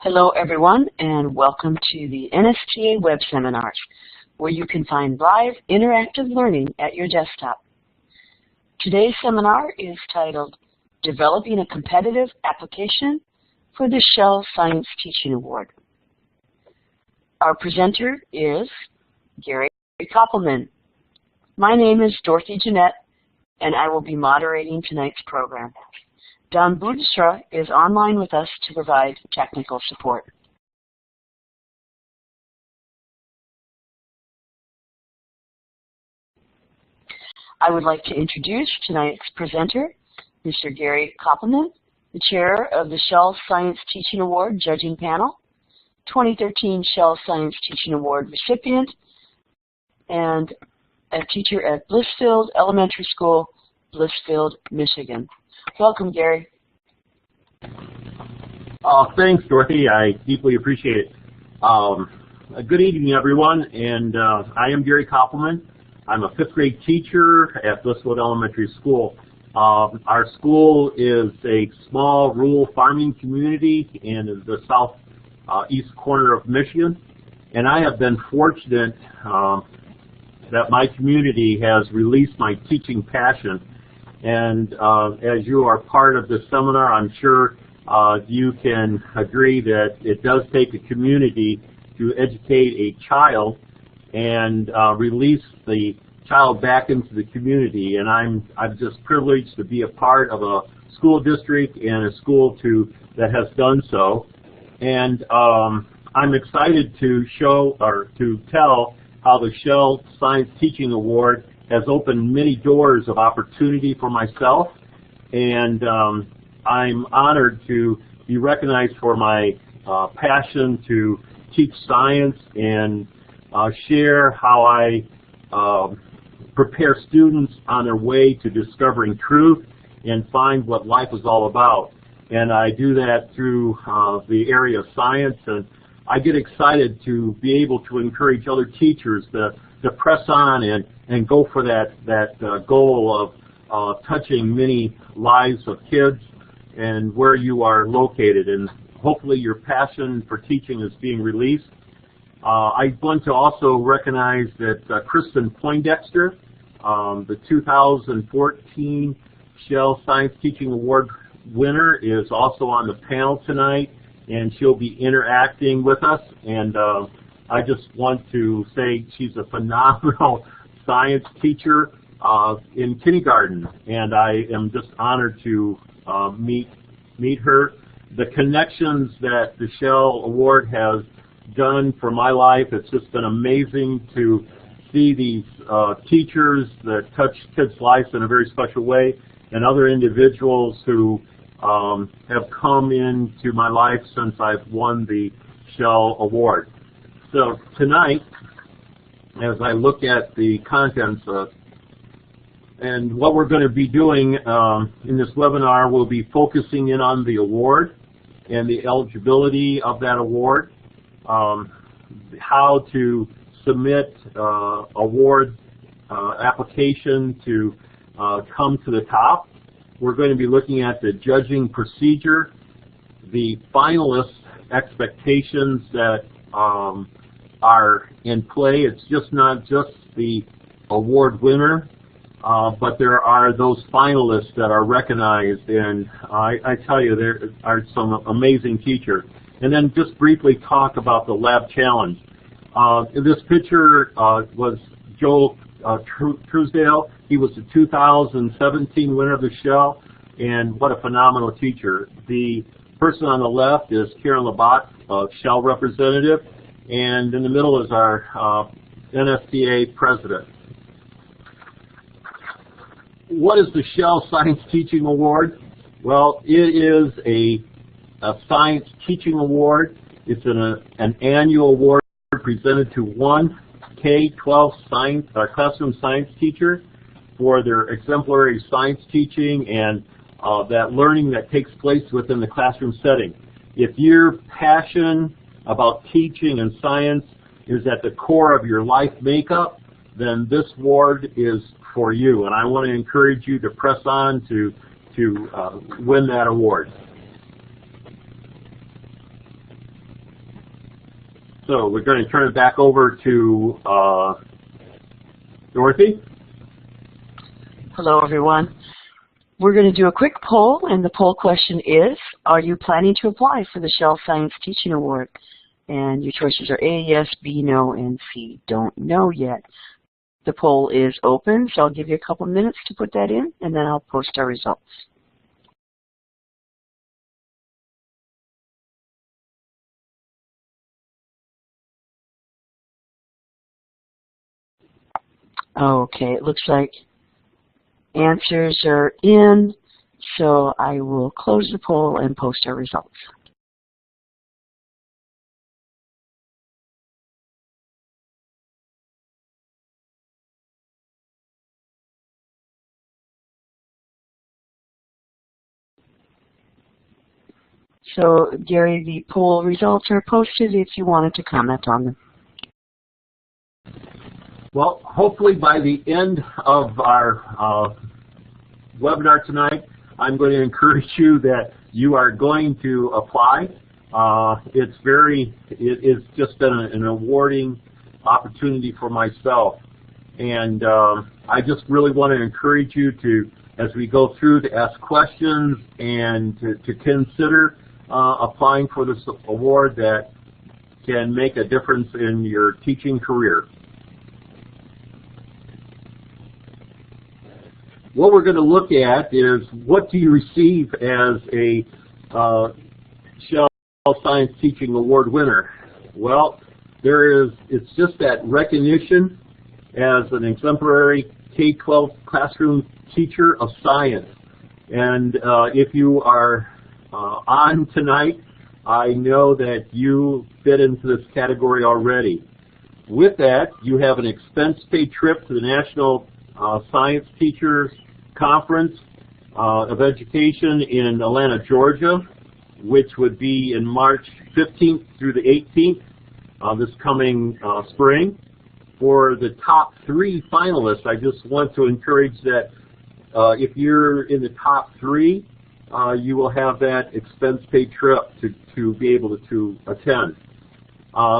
Hello everyone, and welcome to the NSTA Web Seminars, where you can find live interactive learning at your desktop. Today's seminar is titled Developing a Competitive Application for the Shell Science Teaching Award. Our presenter is Gary Koppelman. My name is Dorothy Jeanette, and I will be moderating tonight's program. Don Boonstra is online with us to provide technical support. I would like to introduce tonight's presenter, Mr. Gary Koppelman, the chair of the Shell Science Teaching Award Judging Panel, 2013 Shell Science Teaching Award recipient, and a teacher at Blissfield Elementary School, Blissfield, Michigan. Welcome, Gary. Thanks, Dorothy. I deeply appreciate it. Good evening, everyone. And I am Gary Koppelman. I'm a fifth grade teacher at Blissfield Elementary School. Our school is a small rural farming community in the southeast corner of Michigan. And I have been fortunate that my community has released my teaching passion. And as you are part of this seminar, I'm sure you can agree that it does take a community to educate a child and release the child back into the community. And I'm just privileged to be a part of a school district and a school that has done so. And I'm excited to show or to tell how the Shell Science Teaching Award has opened many doors of opportunity for myself, and I'm honored to be recognized for my passion to teach science and share how I prepare students on their way to discovering truth and find what life is all about. And I do that through the area of science, and I get excited to be able to encourage other teachers to press on and go for that goal of touching many lives of kids and where you are located. And hopefully your passion for teaching is being released. I want to also recognize that Kristen Poindexter, the 2014 Shell Science Teaching Award winner, is also on the panel tonight, and she'll be interacting with us. And I just want to say she's a phenomenal science teacher in kindergarten, and I am just honored to meet her. The connections that the Shell Award has done for my life, it's just been amazing to see these teachers that touch kids' lives in a very special way, and other individuals who have come into my life since I've won the Shell Award. So tonight, as I look at the contents and what we're going to be doing in this webinar, we'll be focusing in on the award and the eligibility of that award, how to submit award application to come to the top. We're going to be looking at the judging procedure, the finalist expectations that are in play. It's just not just the award winner, but there are those finalists that are recognized, and I tell you, there are some amazing teachers. And then just briefly talk about the lab challenge. This picture was Joel Truesdale. He was the 2017 winner of the Shell, and what a phenomenal teacher. The person on the left is Karen Labatt, Shell representative, and in the middle is our NSTA president. What is the Shell Science Teaching Award? Well, it is a science teaching award. It's an annual award presented to one K-12 science classroom science teacher for their exemplary science teaching and that learning that takes place within the classroom setting. If your passion about teaching and science is at the core of your life makeup, then this award is for you. And I want to encourage you to press on to win that award. So we're going to turn it back over to Dorothy. Hello, everyone. We're going to do a quick poll, and the poll question is, are you planning to apply for the Shell Science Teaching Award? And your choices are A, yes, B, no, and C, don't know yet. The poll is open, so I'll give you a couple minutes to put that in, and then I'll post our results. Okay, it looks like answers are in, so I will close the poll and post our results. So, Gary, the poll results are posted if you wanted to comment on them. Well, hopefully by the end of our webinar tonight, I'm going to encourage you that you are going to apply. It's just been an awarding opportunity for myself. And I just really want to encourage you to, as we go through, to ask questions and to consider applying for this award that can make a difference in your teaching career. What we're going to look at is, what do you receive as a Shell Science Teaching Award winner? Well, it's just that recognition as an exemplary K-12 classroom teacher of science. And if you are on tonight, I know that you fit into this category already. With that, you have an expense-paid trip to the National Science Teachers Conference of Education in Atlanta, Georgia, which would be in March 15th through the 18th this coming spring. For the top 3 finalists, I just want to encourage that if you're in the top 3, you will have that expense-paid trip to be able to attend.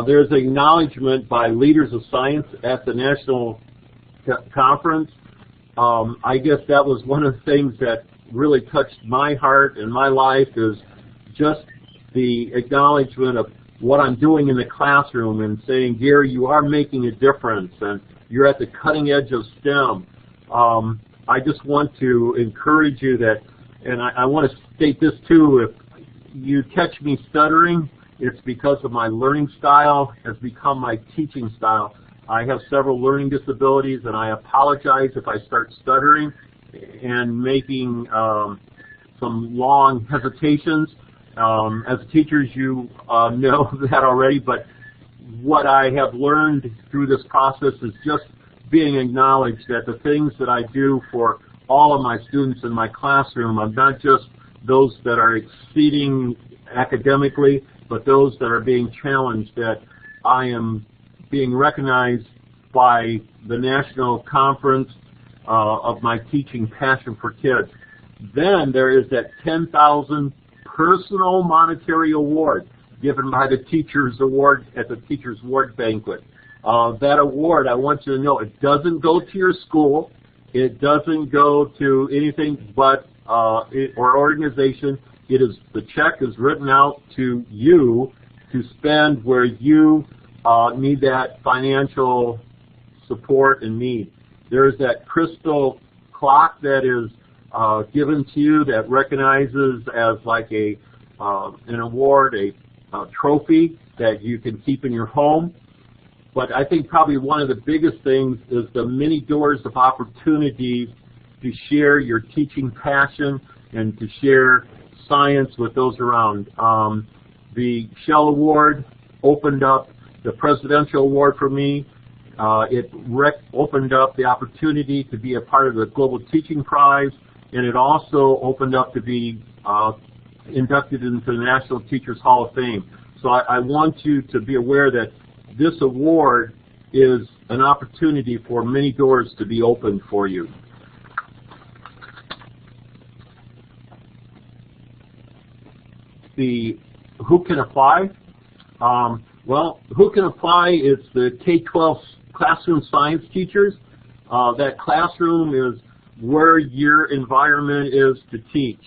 There's acknowledgement by leaders of science at the National Conference. I guess that was one of the things that really touched my heart and my life, is just the acknowledgement of what I'm doing in the classroom and saying, Gary, you are making a difference and you're at the cutting edge of STEM. I just want to encourage you that, and I want to state this too, if you catch me stuttering, it's because of my learning style has become my teaching style. I have several learning disabilities, and I apologize if I start stuttering and making some long hesitations. As teachers, you know that already, but what I have learned through this process is just being acknowledged that the things that I do for all of my students in my classroom are not just those that are exceeding academically, but those that are being challenged, that I am being recognized by the national conference of my teaching passion for kids. Then there is that $10,000 personal monetary award given by the Teachers Award at the Teachers Award Banquet. That award, I want you to know, it doesn't go to your school. It doesn't go to anything but or organization. It is, the check is written out to you to spend where you need that financial support and need. There is that crystal clock that is given to you that recognizes as like an award, a trophy that you can keep in your home. But I think probably one of the biggest things is the many doors of opportunities to share your teaching passion and to share science with those around. The Shell Award opened up the Presidential Award for me. It opened up the opportunity to be a part of the Global Teaching Prize, and it also opened up to be inducted into the National Teachers Hall of Fame. So I want you to be aware that this award is an opportunity for many doors to be opened for you. Who can apply? Well, who can apply? It's the K-12 classroom science teachers. That classroom is where your environment is to teach.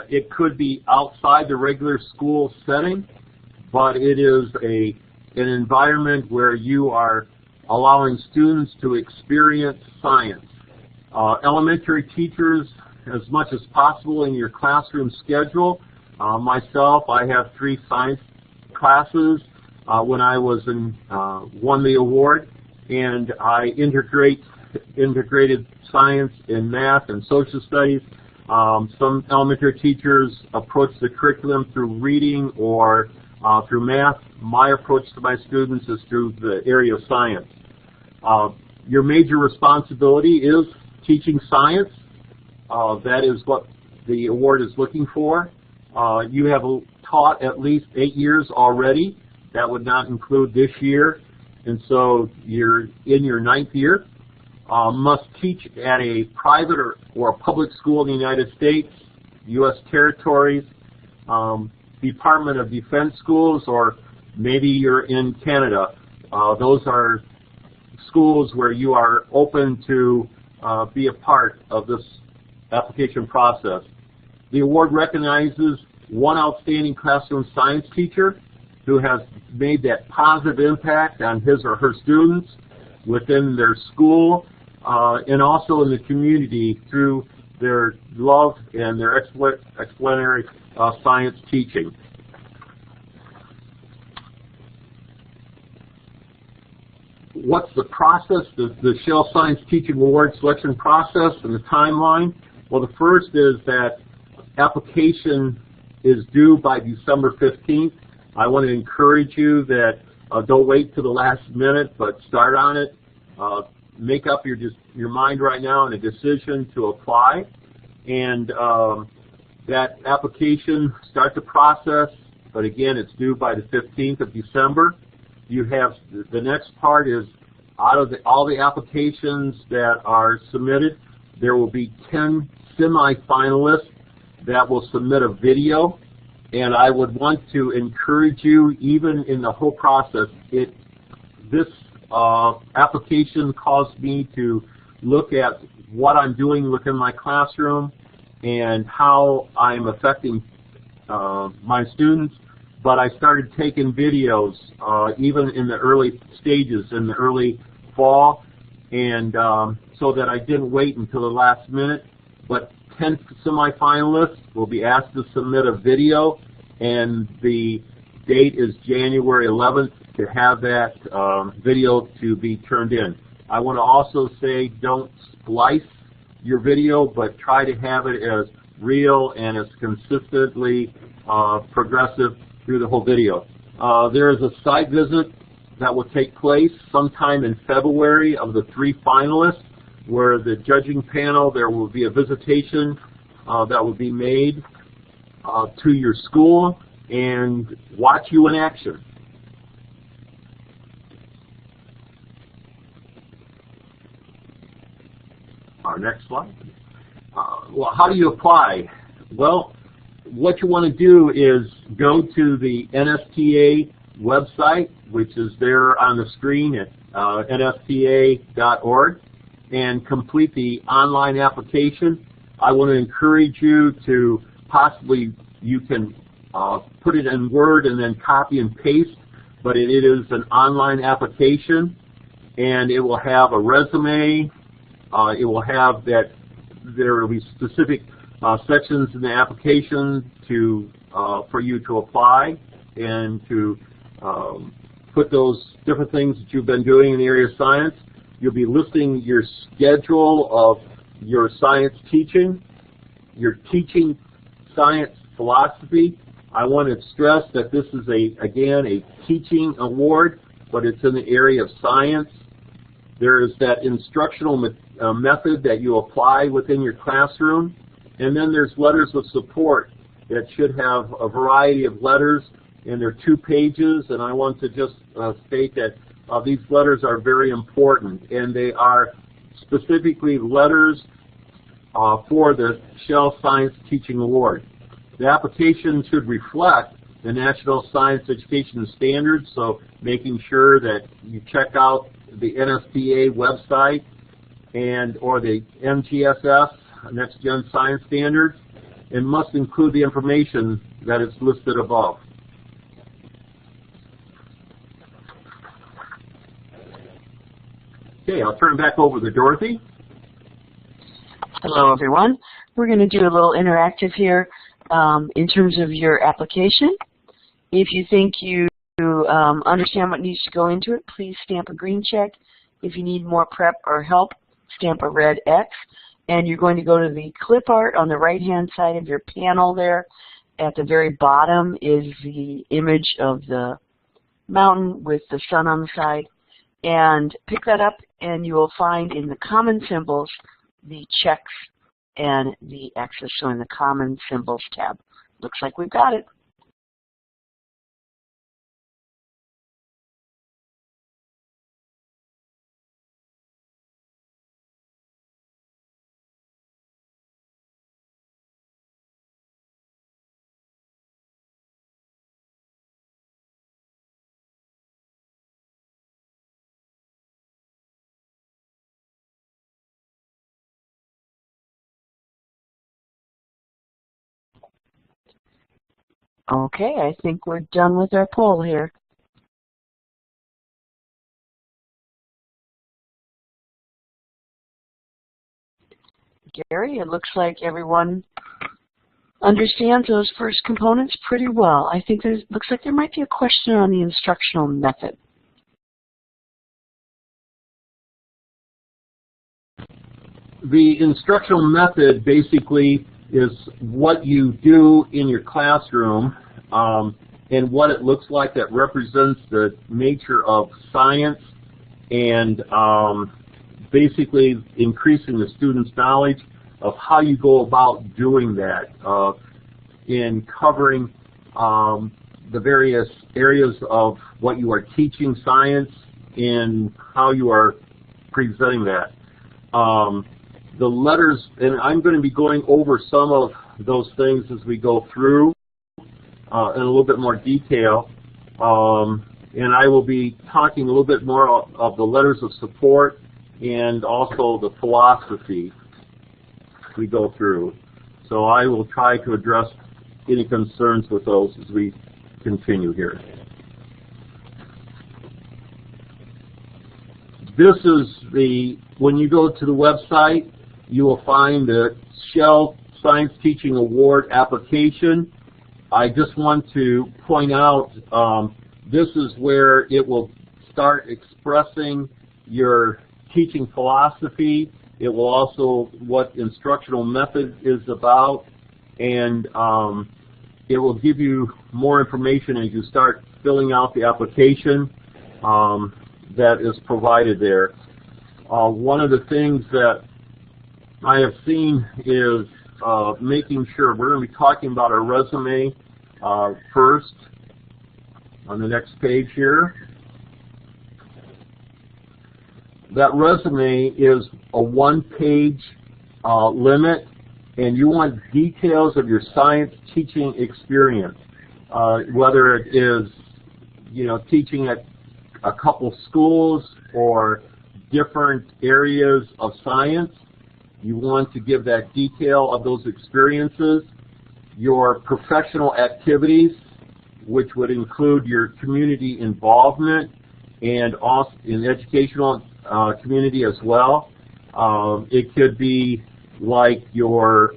It could be outside the regular school setting, but it is an environment where you are allowing students to experience science. Elementary teachers, as much as possible in your classroom schedule. Myself, I have 3 science classes when I was won the award, and I integrated science in math and social studies. Some elementary teachers approach the curriculum through reading or through math. My approach to my students is through the area of science. Your major responsibility is teaching science. That is what the award is looking for. You have taught at least 8 years already. That would not include this year. And so you're in your 9th year. Must teach at a private or public school in the United States, U.S. territories, Department of Defense schools, or maybe you're in Canada. Those are schools where you are open to be a part of this application process. The award recognizes one outstanding classroom science teacher who has made that positive impact on his or her students within their school and also in the community through their love and their explanatory science teaching. What's the process, the Shell Science Teaching Award selection process and the timeline? Well, the first is that application is due by December 15th. I want to encourage you that don't wait to the last minute, but start on it. Make up your mind right now and a decision to apply. And that application, start the process, but again, it's due by the 15th of December. You have the next part is out of all the applications that are submitted, there will be 10 semi-finalists that will submit a video, and I would want to encourage you, even in the whole process, this application caused me to look at what I'm doing within my classroom and how I'm affecting my students. But I started taking videos even in the early stages, in the early fall, and so that I didn't wait until the last minute. But 10 semifinalists will be asked to submit a video, and the date is January 11th to have that video to be turned in. I want to also say don't splice your video, but try to have it as real and as consistently progressive through the whole video. There is a site visit that will take place sometime in February of the 3 finalists, where the judging panel, there will be a visitation that will be made to your school and watch you in action. Our next slide. Well, how do you apply? Well, what you want to do is go to the NSTA website, which is there on the screen at nsta.org, and complete the online application. I want to encourage you to possibly, you can put it in Word and then copy and paste, but it is an online application, and it will have a resume. It will have that there will be specific sections in the application for you to apply and to put those different things that you've been doing in the area of science. You'll be listing your schedule of your science teaching, your teaching science philosophy. I want to stress that this is again a teaching award, but it's in the area of science. There is that instructional method that you apply within your classroom, and then there's letters of support that should have a variety of letters, and they're 2 pages, and I want to just state that these letters are very important, and they are specifically letters for the Shell Science Teaching Award. The application should reflect the National Science Education Standards, so making sure that you check out the NSTA website and or the NGSS, Next Gen Science Standards, and must include the information that is listed above. Okay, I'll turn it back over to Dorothy. Hello, everyone. We're going to do a little interactive here in terms of your application. If you think you understand what needs to go into it, please stamp a green check. If you need more prep or help, stamp a red X. And you're going to go to the clip art on the right-hand side of your panel there. At the very bottom is the image of the mountain with the sun on the side. And pick that up, and you will find in the common symbols the checks and the X's. So in the common symbols tab. Looks like we've got it. Okay, I think we're done with our poll here. Gary, it looks like everyone understands those first components pretty well. I think looks like there might be a question on the instructional method. The instructional method basically is what you do in your classroom and what it looks like that represents the nature of science and basically increasing the student's knowledge of how you go about doing that in covering the various areas of what you are teaching science and how you are presenting that. The letters, and I'm going to be going over some of those things as we go through in a little bit more detail. And I will be talking a little bit more of the letters of support and also the philosophy we go through. So I will try to address any concerns with those as we continue here. This is when you go to the website, you will find the Shell Science Teaching Award application. I just want to point out this is where it will start expressing your teaching philosophy. It will also what instructional method is about, and it will give you more information as you start filling out the application that is provided there. One of the things that I have seen is making sure we're going to be talking about our resume first on the next page here. That resume is a one-page limit, and you want details of your science teaching experience, whether it is teaching at a couple schools or different areas of science. You want to give that detail of those experiences, your professional activities, which would include your community involvement and also in educational community as well. It could be like your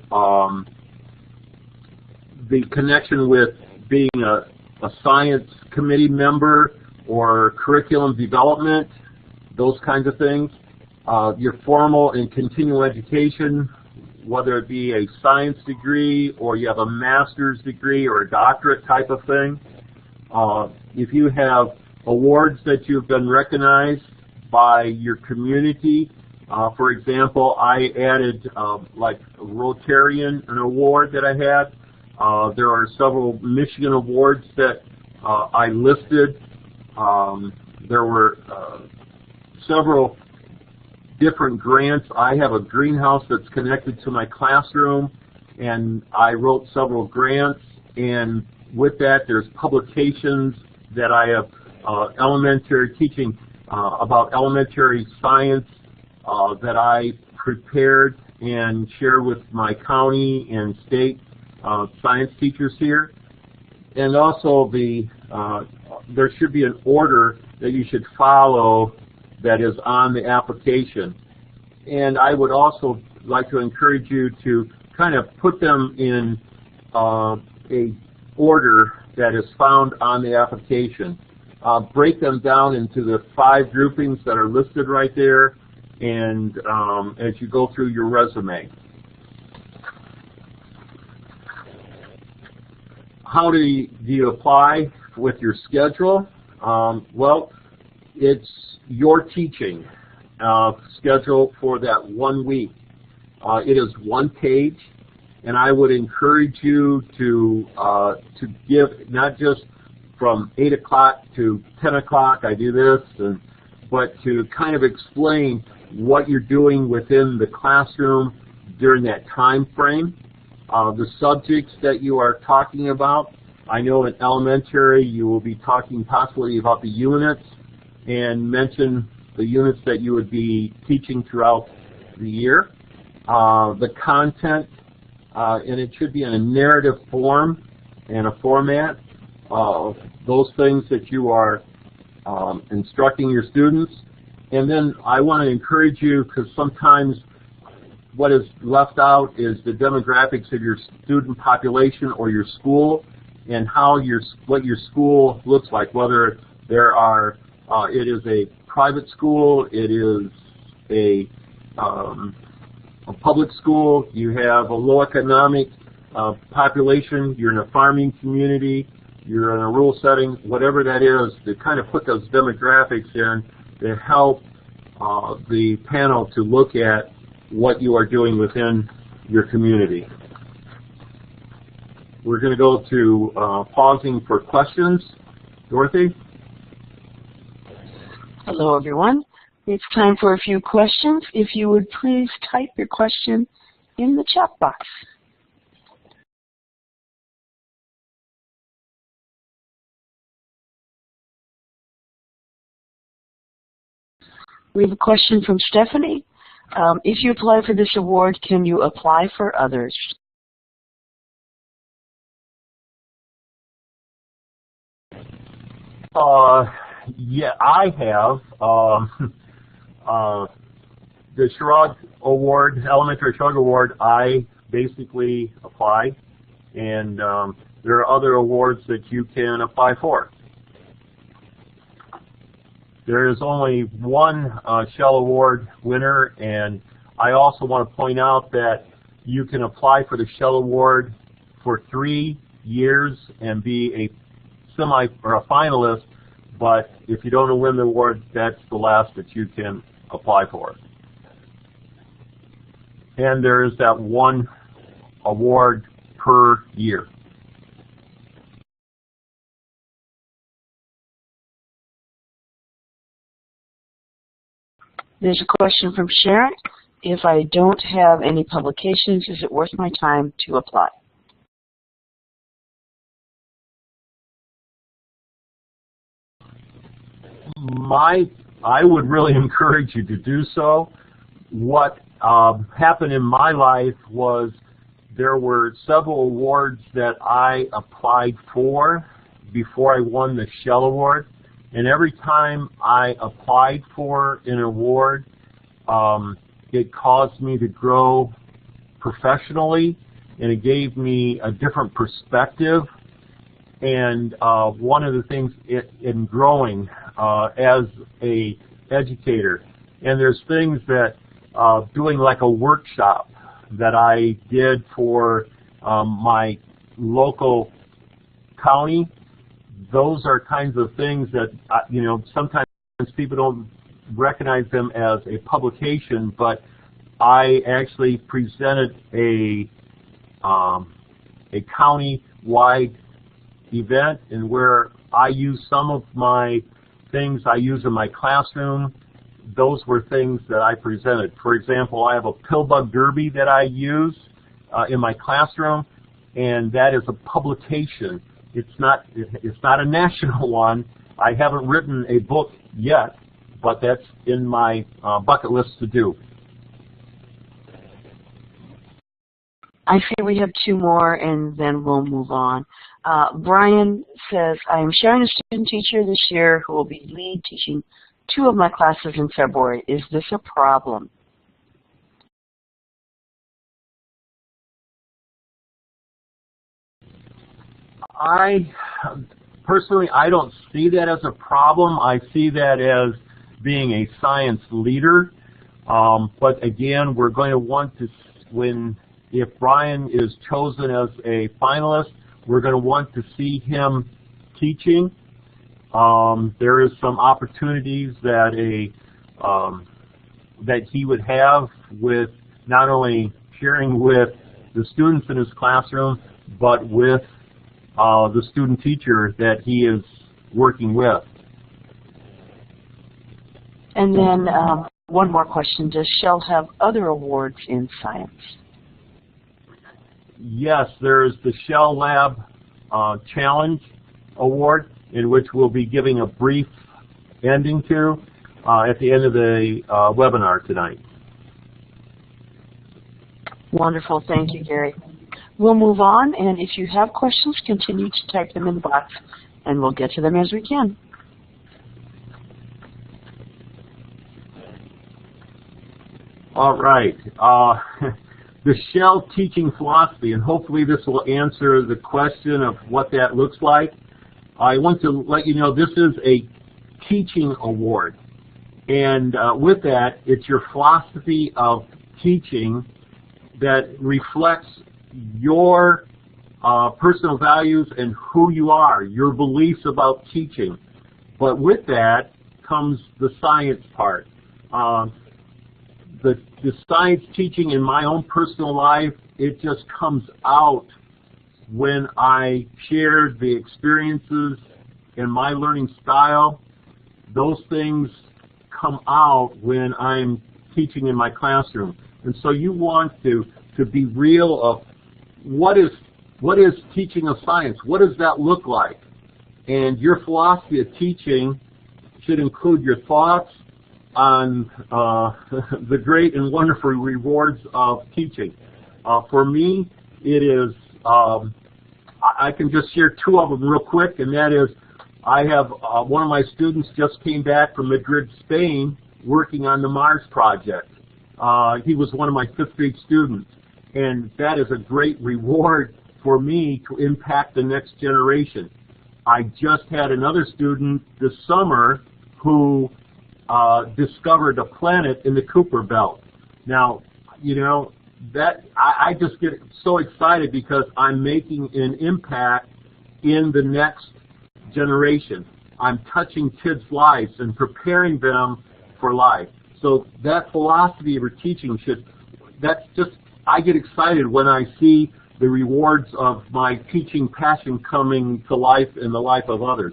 the connection with being a science committee member or curriculum development, those kinds of things. Your formal and continual education, whether it be a science degree or you have a master's degree or a doctorate type of thing. If you have awards that you've been recognized by your community, for example, I added like a Rotarian, an award that I had. There are several Michigan awards that I listed. There were several different grants. I have a greenhouse that's connected to my classroom, and I wrote several grants, and With that, there's publications that I have elementary teaching about elementary science that I prepared and share with my county and state science teachers here. And also there should be an order that you should follow that is on the application. And I would also like to encourage you to kind of put them in a order that is found on the application. Break them down into the 5 groupings that are listed right there, and as you go through your resume. How do you apply with your schedule? Well, it's your teaching schedule for that 1 week. It is 1 page, and I would encourage you to give not just from 8 o'clock to 10 o'clock, I do this, but to kind of explain what you're doing within the classroom during that time frame. The subjects that you are talking about. I know in elementary you will be talking possibly about the units, and mention the units that you would be teaching throughout the year. The content, and it should be in a narrative form and a format of those things that you are instructing your students. And then I want to encourage you, because sometimes what is left out is the demographics of your student population or your school, and how what your school looks like, whether there are it is a private school, it is a public school, you have a low economic population, you're in a farming community, you're in a rural setting, whatever that is, to kind of put those demographics in to help the panel to look at what you are doing within your community. We're going to go to pausing for questions. Dorothy? Hello, everyone. It's time for a few questions. If you would please type your question in the chat box. We have a question from Stephanie. If you apply for this award, can you apply for others? Yeah, I have. The Sherrod Award, Elementary Shrug Award, I basically apply, and there are other awards that you can apply for. There is only one Shell Award winner, and I also want to point out that you can apply for the Shell Award for 3 years and be a a finalist, but if you don't win the award, that's the last that you can apply for. And there is that one award per year. There's a question from Sharon. If I don't have any publications, is it worth my time to apply? I would really encourage you to do so. What happened in my life was there were several awards that I applied for before I won the Shell Award, and every time I applied for an award, it caused me to grow professionally, and it gave me a different perspective. And one of the things in growing as a educator, and there's things that doing like a workshop that I did for my local county, those are kinds of things that sometimes people don't recognize them as a publication, but I actually presented a county-wide event, and where I use some of my things I use in my classroom. Those were things that I presented. For example, I have a pill bug derby that I use in my classroom, and that is a publication It's not a national one. I haven't written a book yet, but that's in my bucket list to do. I see we have two more, and then we'll move on. Brian says, I am sharing a student teacher this year who will be lead teaching 2 of my classes in February. Is this a problem? Personally, I don't see that as a problem. I see that as being a science leader. But again, we're going to want to, if Brian is chosen as a finalist, we're going to want to see him teaching. There is some opportunities that that he would have with not only sharing with the students in his classroom, but with the student teacher that he is working with. And then one more question. Does Shell have other awards in science? Yes, there is the Shell Lab Challenge Award, in which we'll be giving a brief ending to at the end of the webinar tonight. Wonderful. Thank you, Gary. We'll move on, and if you have questions, continue to type them in the box, and we'll get to them as we can. All right. The Shell teaching philosophy, and hopefully this will answer the question of what that looks like. I want to let you know this is a teaching award, and with that, it's your philosophy of teaching that reflects your personal values and who you are, your beliefs about teaching. But with that comes the science part. The science teaching in my own personal life, it just comes out when I share the experiences in my learning style. Those things come out when I'm teaching in my classroom. And so you want to be real of what is teaching of science? What does that look like? And your philosophy of teaching should include your thoughts on the great and wonderful rewards of teaching. For me, it is, I can just share 2 of them real quick, and that is, I have one of my students just came back from Madrid, Spain, working on the Mars project. He was one of my 5th grade students, and that is a great reward for me to impact the next generation. I just had another student this summer who discovered a planet in the Kuiper Belt. Now, you know, that I just get so excited because I'm making an impact in the next generation. I'm touching kids' lives and preparing them for life. So that philosophy of our teaching I get excited when I see the rewards of my teaching passion coming to life in the life of others.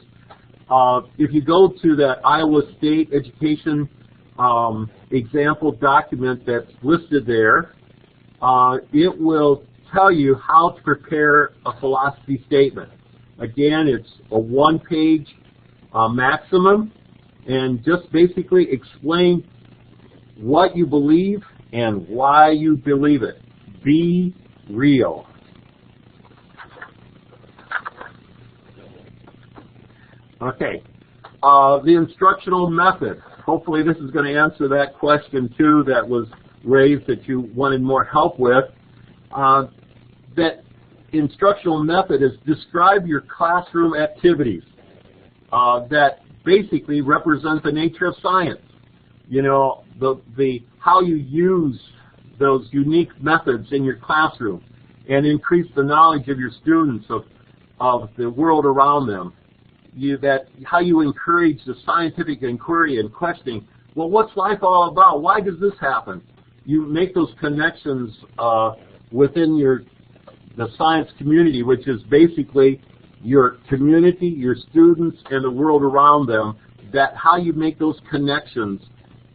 If you go to that Iowa State Education example document that's listed there, it will tell you how to prepare a philosophy statement. Again, it's a 1-page maximum, and just basically explain what you believe and why you believe it. Be real. Okay, the instructional method. Hopefully this is going to answer that question too that was raised that you wanted more help with. That instructional method is describe your classroom activities that basically represent the nature of science. You know, how you use those unique methods in your classroom and increase the knowledge of your students of the world around them. How you encourage the scientific inquiry and questioning. Well, what's life all about? Why does this happen? You make those connections within the science community, which is basically your community, your students, and the world around them. How you make those connections,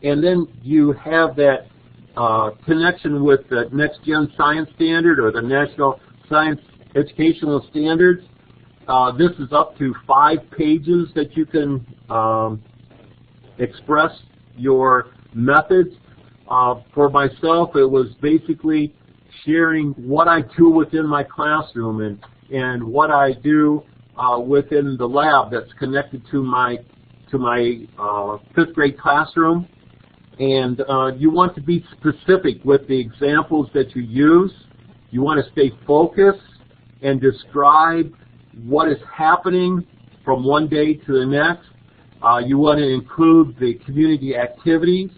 and then you have that connection with the Next Gen Science Standard or the National Science Educational Standards. This is up to 5 pages that you can express your methods. For myself, it was basically sharing what I do within my classroom and what I do within the lab that's connected to my 5th grade classroom. And you want to be specific with the examples that you use. You want to stay focused and describe what is happening from one day to the next. You want to include the community activities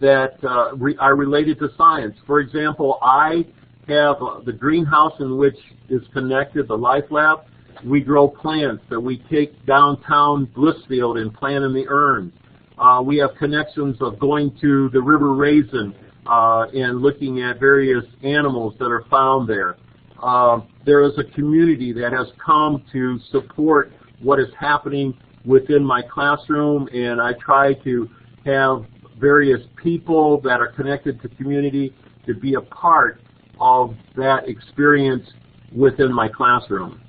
that are related to science. For example, I have the greenhouse in which is connected, the Life Lab. We grow plants that we take downtown Blissfield and plant in the urns. We have connections of going to the River Raisin and looking at various animals that are found there. There is a community that has come to support what is happening within my classroom, and I try to have various people that are connected to community to be a part of that experience within my classroom.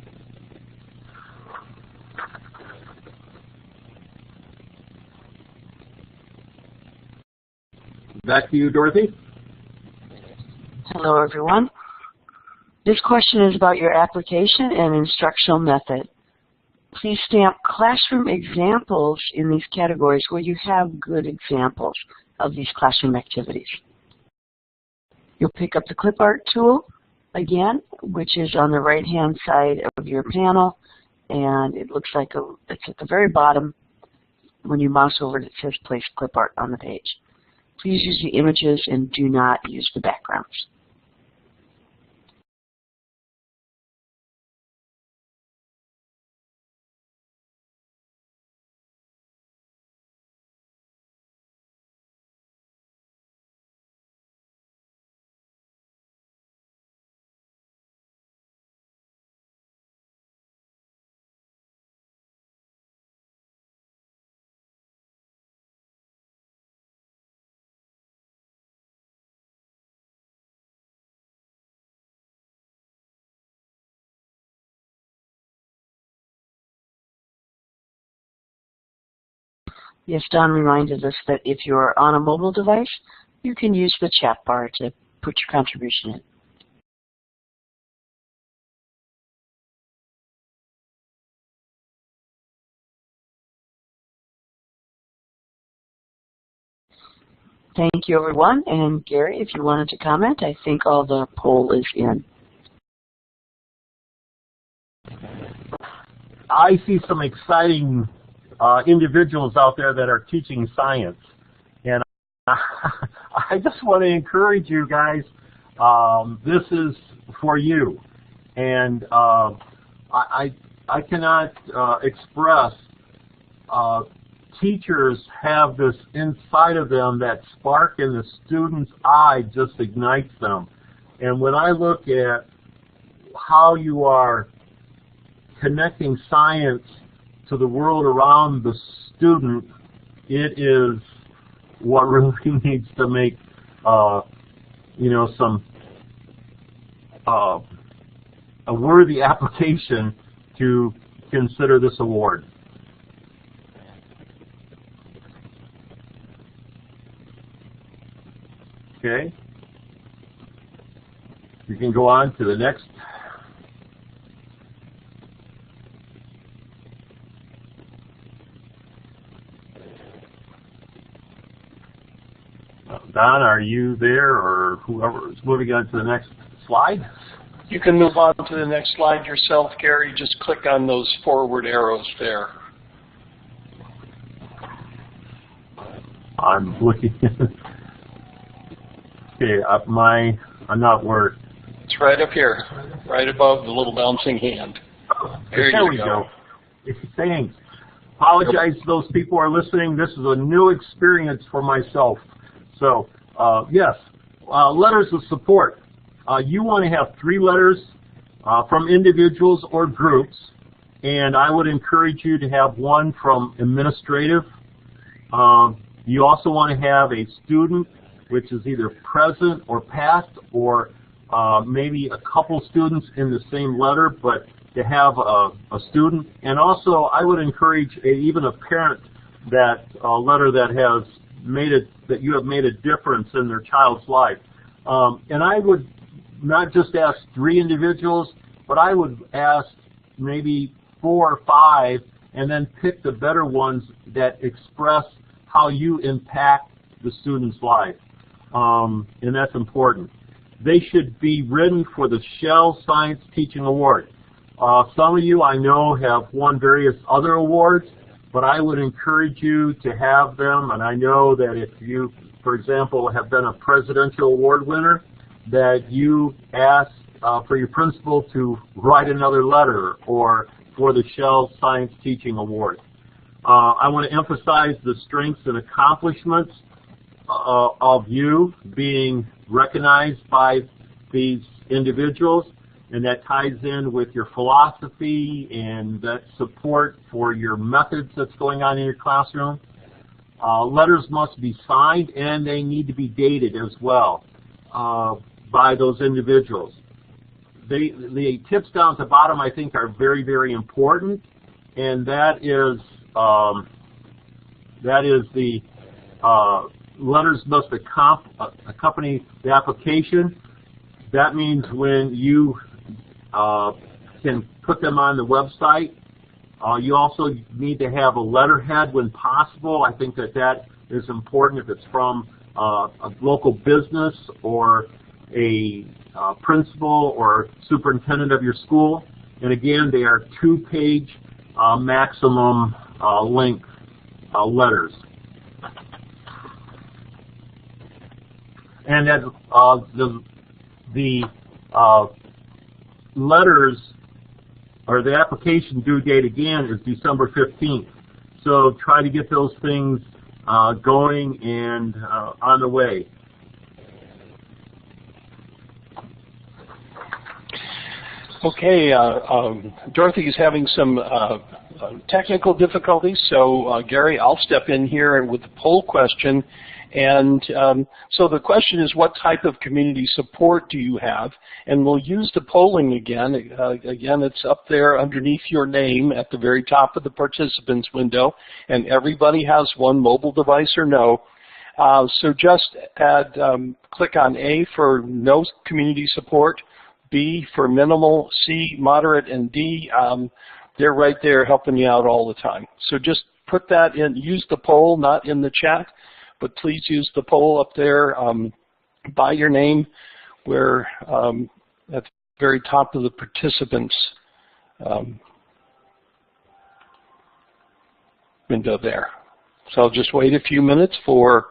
Back to you, Dorothy. Hello, everyone. This question is about your application and instructional method. Please stamp classroom examples in these categories where you have good examples of these classroom activities. You'll pick up the clip art tool again, which is on the right-hand side of your panel, and it looks like it's at the very bottom. When you mouse over it, it says place clip art on the page. Please use the images and do not use the backgrounds. Yes, Don reminded us that if you're on a mobile device, you can use the chat bar to put your contribution in. Thank you, everyone. And Gary, if you wanted to comment, I think all the poll is in. I see some exciting individuals out there that are teaching science, and I just want to encourage you guys. This is for you, and I cannot express. Teachers have this inside of them, that spark in the student's eye just ignites them. And when I look at how you are connecting science to the world around the student, it is what really needs to make some a worthy application to consider this award. Okay, you can go on to the next. Don, are you there, or whoever is moving on to the next slide? You can move on to the next slide yourself, Gary. Just click on those forward arrows there. I'm looking. Okay, I'm not where. It's right up here, right above the little bouncing hand. There we go. Thanks. Apologize to those people who are listening. This is a new experience for myself. So, yes, letters of support. You want to have 3 letters from individuals or groups, and I would encourage you to have 1 from administrative. You also want to have a student, which is either present or past, or maybe a couple students in the same letter, but to have a student, and also I would encourage even a parent that letter that has made it, that you have made a difference in their child's life. And I would not just ask 3 individuals, but I would ask maybe 4 or 5, and then pick the better ones that express how you impact the student's life. And that's important. They should be written for the Shell Science Teaching Award. Some of you I know have won various other awards, but I would encourage you to have them, and I know that if you, for example, have been a presidential award winner, that you ask for your principal to write another letter or for the Shell Science Teaching Award. I want to emphasize the strengths and accomplishments of you being recognized by these individuals, and that ties in with your philosophy and that support for your methods that's going on in your classroom. Letters must be signed, and they need to be dated as well by those individuals. The tips down at the bottom, I think, are very, very important, and that is the letters must accompany the application. That means when you can put them on the website. You also need to have a letterhead when possible. I think that is important if it's from a local business or a principal or superintendent of your school. And again, they are 2-page maximum length letters. And that the letters, or the application due date again is December 15th. So try to get those things going and on the way. Okay, Dorothy is having some technical difficulties, so Gary, I'll step in here with the poll question. And so the question is, what type of community support do you have? And we'll use the polling again. Again, it's up there underneath your name at the very top of the participants window, and everybody has one, mobile device or no. So just click on A for no community support, B for minimal, C moderate, and D. They're right there helping you out all the time. So just put that in, use the poll, not in the chat, but please use the poll up there by your name, where at the very top of the participants window there. So I'll just wait a few minutes for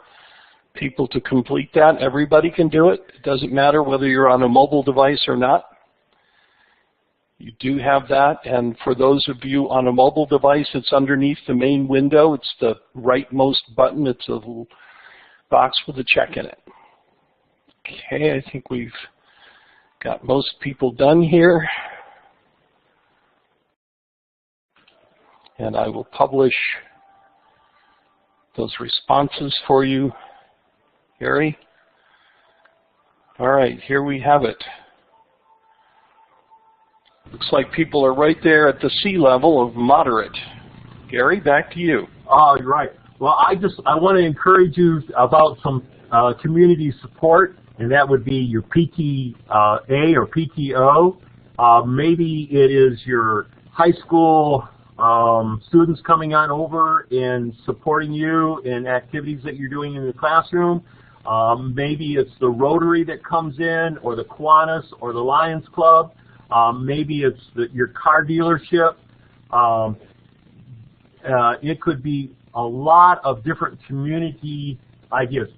people to complete that. Everybody can do it. It doesn't matter whether you're on a mobile device or not. You do have that, and for those of you on a mobile device, it's underneath the main window. It's the rightmost button. It's a little box with a check in it. Okay, I think we've got most people done here. And I will publish those responses for you, Gary. All right, here we have it. Looks like people are right there at the C level of moderate. Gary, back to you. Oh, you're right. Well, I want to encourage you about some community support, and that would be your PTA or PTO. Maybe it is your high school students coming on over and supporting you in activities that you're doing in the classroom. Maybe it's the Rotary that comes in, or the Kiwanis, or the Lions Club. Maybe it's your car dealership. It could be a lot of different community ideas.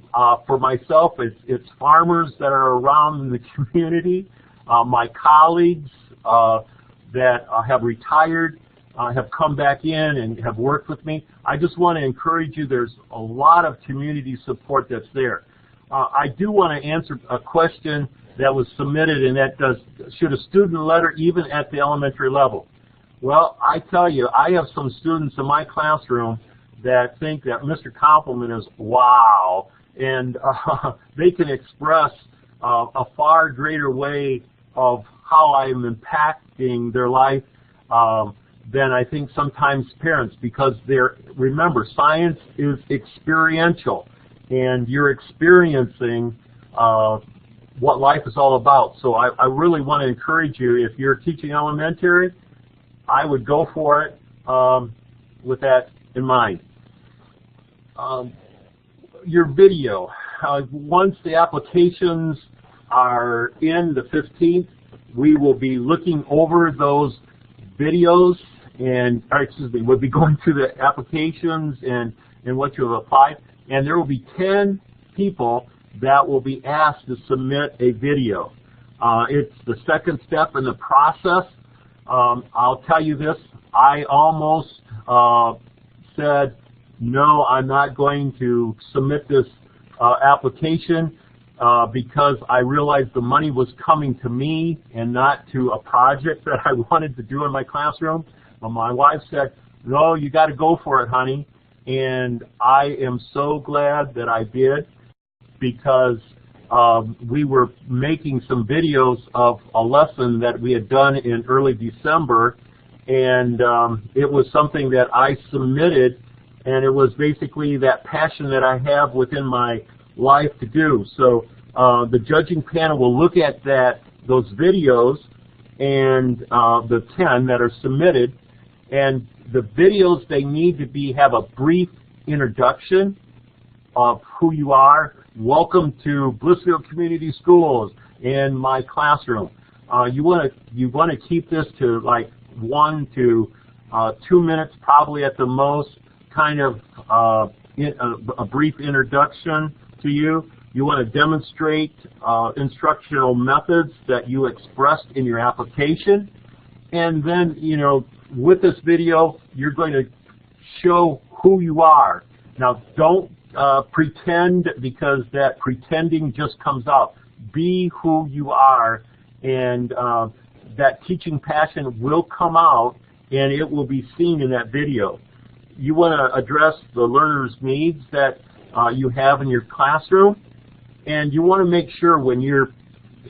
For myself, it's farmers that are around in the community. My colleagues that have retired have come back in and have worked with me. I just want to encourage you, there's a lot of community support that's there. I do want to answer a question that was submitted, and that does, should a student letter even at the elementary level? Well, I tell you, I have some students in my classroom that think that Mr. Compliment is wow, and they can express a far greater way of how I am impacting their life than I think sometimes parents, because remember, science is experiential, and you're experiencing what life is all about. So I really want to encourage you, if you're teaching elementary, I would go for it with that in mind. Your video. Once the applications are in the 15th, we will be looking over those videos and, we'll be going through the applications and what you have applied. And there will be 10 people that will be asked to submit a video. It's the second step in the process. I'll tell you this, I almost said, no, I'm not going to submit this application because I realized the money was coming to me and not to a project that I wanted to do in my classroom. But my wife said, no, you got to go for it, honey. And I am so glad that I did, because we were making some videos of a lesson that we had done in early December, and it was something that I submitted, and it was basically that passion that I have within my life to do. So the judging panel will look at those videos and the 10 that are submitted, and the videos, they need to have a brief introduction of who you are. Welcome to Blissfield Community Schools in my classroom. You want to keep this to like 1 to 2 minutes, probably at the most, kind of a brief introduction to you. You want to demonstrate instructional methods that you expressed in your application. And then, with this video, you're going to show who you are. Now, don't pretend, because that pretending just comes out. Be who you are, and that teaching passion will come out, and it will be seen in that video. You want to address the learner's needs that you have in your classroom, and you want to make sure when you're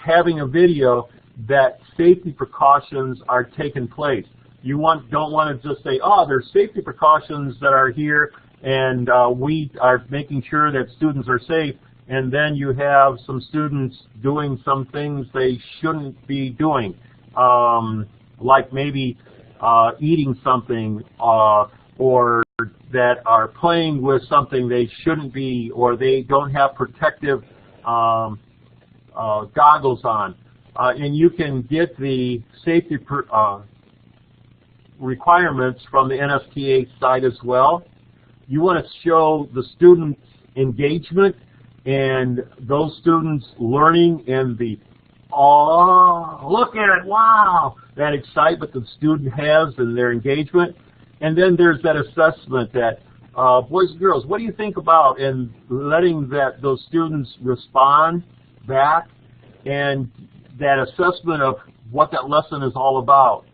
having a video that safety precautions are taking place. You don't want to just say, oh, there's safety precautions that are here, and we are making sure that students are safe, and then you have some students doing some things they shouldn't be doing, like maybe eating something, or that are playing with something they shouldn't be, or they don't have protective goggles on. And you can get the safety requirements from the NSTA site as well. You want to show the students' engagement and those students learning, and the, oh, look at it, wow, that excitement the student has and their engagement. And then there's that assessment that, boys and girls, what do you think about, and letting those students respond back, and that assessment of what that lesson is all about.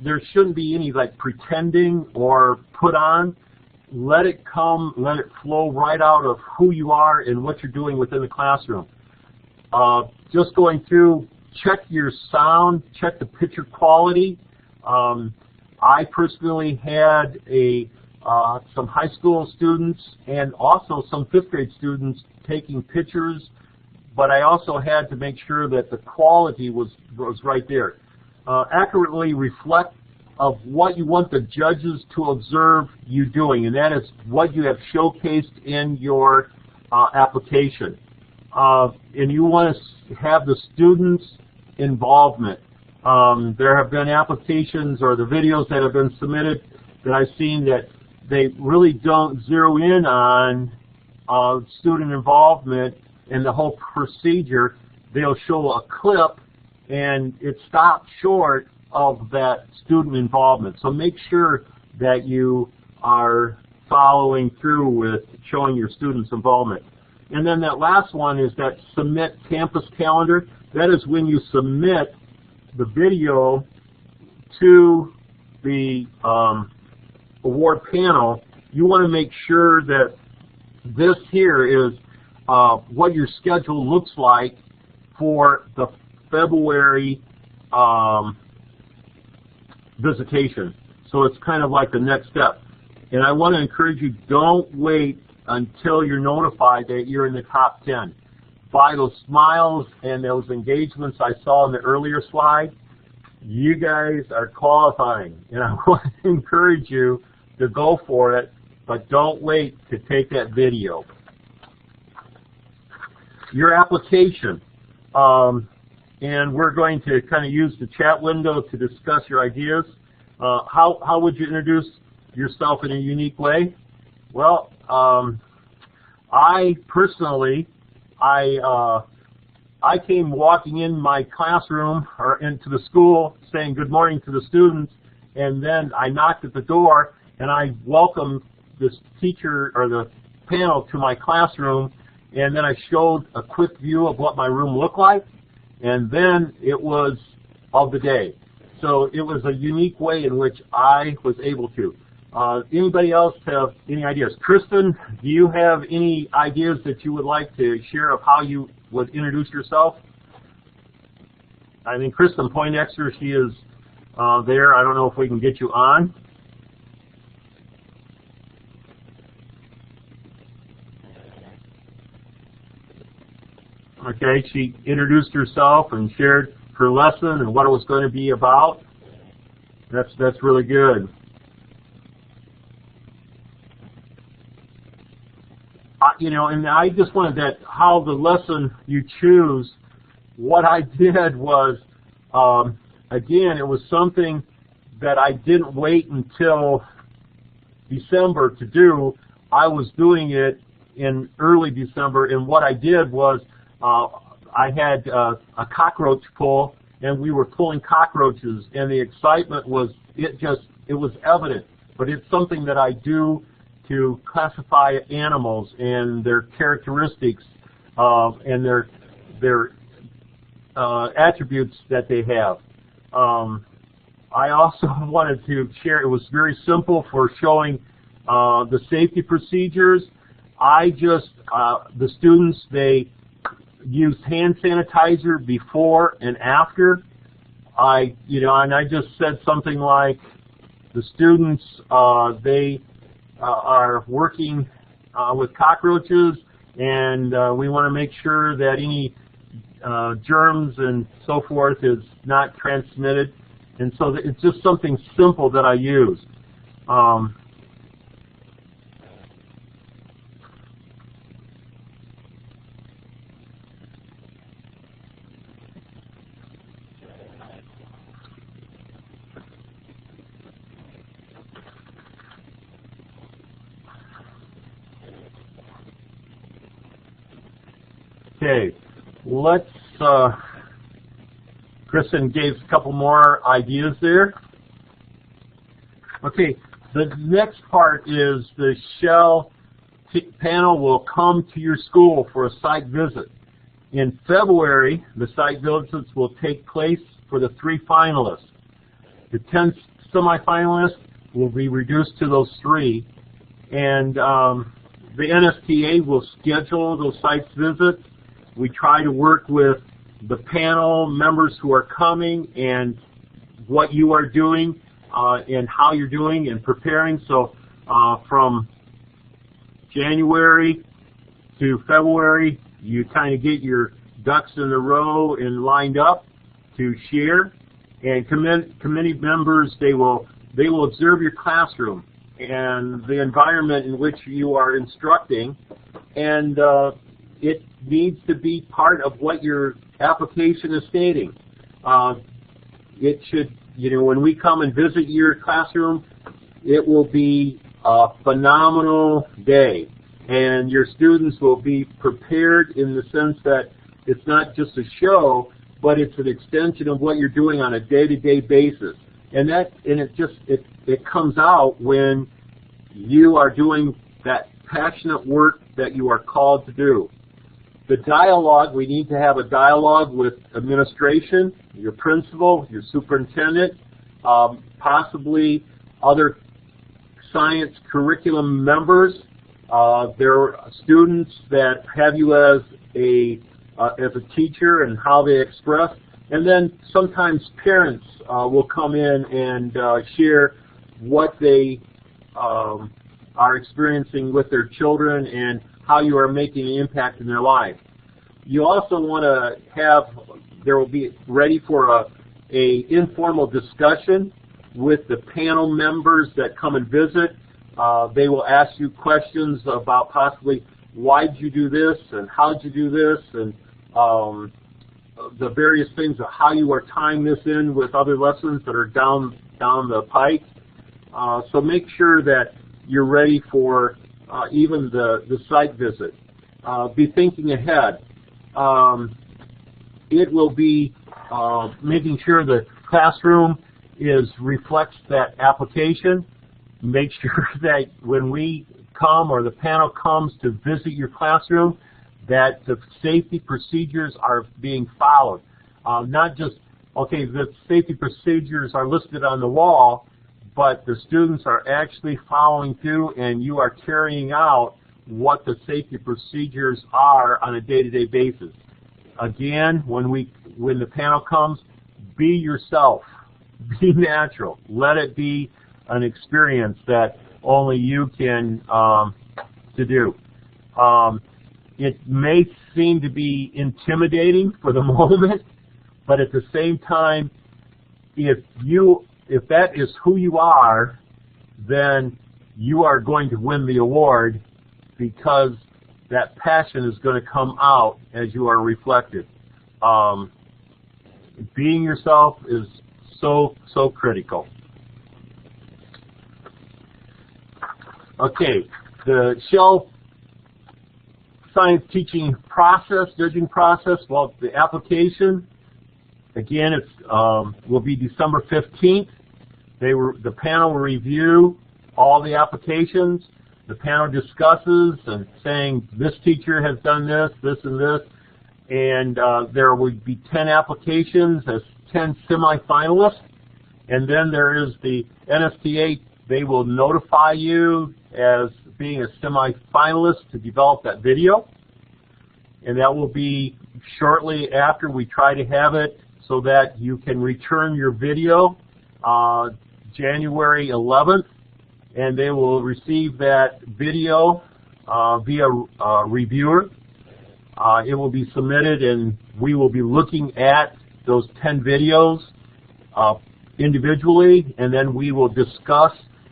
There shouldn't be any like pretending or put on. Let it come, let it flow right out of who you are and what you're doing within the classroom. Just going through, check your sound, check the picture quality. I personally had some high school students and also some 5th grade students taking pictures, but I also had to make sure that the quality was right there. Accurately reflect of what you want the judges to observe you doing, and that is what you have showcased in your application. And you want to have the students' involvement. There have been applications or the videos that have been submitted that I've seen that they really don't zero in on student involvement in the whole procedure. They'll show a clip and it stops short of that student involvement. So make sure that you are following through with showing your students' involvement. And then that last one is that submit campus calendar. That is when you submit the video to the award panel. You want to make sure that this here is what your schedule looks like for the February visitation. So it's kind of like the next step. And I want to encourage you, don't wait until you're notified that you're in the top 10. By those smiles and those engagements I saw in the earlier slide, you guys are qualifying. And I want to encourage you to go for it, but don't wait to take that video. Your application. And we're going to kind of use the chat window to discuss your ideas. How would you introduce yourself in a unique way? Well, I personally, I came walking in my classroom or into the school saying good morning to the students, and then I knocked at the door and I welcomed this teacher or the panel to my classroom, and then I showed a quick view of what my room looked like, and then it was of the day. So it was a unique way in which I was able to. Anybody else have any ideas? Kristen, do you have any ideas that you would like to share of how you would introduce yourself? I think Kristen Poindexter, she is there. I don't know if we can get you on. Okay, she introduced herself and shared her lesson and what it was going to be about. That's really good. You know, and I just wanted that, how the lesson you choose, what I did was, again, it was something that I didn't wait until December to do. I was doing it in early December, and what I did was I had a cockroach pull, and we were pulling cockroaches, and the excitement was, it was evident. But it's something that I do to classify animals and their characteristics and their attributes that they have. I also wanted to share, it was very simple for showing the safety procedures. The students, they used hand sanitizer before and after. And I just said something like, the students, they are working with cockroaches, and we want to make sure that any germs and so forth is not transmitted. And so it's just something simple that I use. Okay, let's, Kristen gave a couple more ideas there. Okay, the next part is the Shell panel will come to your school for a site visit. In February, the site visits will take place for the 3 finalists. The 10 semifinalists will be reduced to those 3, and the NSTA will schedule those site visits. We try to work with the panel members who are coming and what you are doing and how you're doing and preparing. So from January to February, you kind of get your ducks in a row and lined up to share. And committee members, they will observe your classroom and the environment in which you are instructing, and it needs to be part of what your application is stating. It should, when we come and visit your classroom, it will be a phenomenal day, and your students will be prepared in the sense that it's not just a show, but it's an extension of what you're doing on a day-to-day basis. And it comes out when you are doing that passionate work that you are called to do. The dialogue, we need to have a dialogue with administration, your principal, your superintendent, possibly other science curriculum members. There are students that have you as a teacher and how they express. And then sometimes parents will come in and share what they are experiencing with their children and how you are making an impact in their life. You also want to have, there will be ready for a informal discussion with the panel members that come and visit. They will ask you questions about possibly why did you do this and how did you do this, and the various things of how you are tying this in with other lessons that are down the pike. So make sure that you're ready for even the site visit. Be thinking ahead. It will be making sure the classroom reflects that application. Make sure that when we come or the panel comes to visit your classroom, that the safety procedures are being followed. Not just, okay, the safety procedures are listed on the wall, but the students are actually following through and you are carrying out what the safety procedures are on a day-to-day basis. Again, when the panel comes, be yourself. Be natural. Let it be an experience that only you can to do. It may seem to be intimidating for the moment, but at the same time, if that is who you are, then you are going to win the award, because that passion is going to come out as you are reflected. Being yourself is so critical. Okay, the Shell Science Teaching Process, Judging Process, well, the application, again, will be December 15th. The panel will review all the applications. The panel discusses and saying, this teacher has done this, this, and this. And there would be 10 applications as 10 semi-finalists. And then there is the NSTA. They will notify you as being a semi-finalist to develop that video. And that will be shortly after. We try to have it so that you can return your video January 11th. And they will receive that video via reviewer. It will be submitted, and we will be looking at those 10 videos individually, and then we will discuss,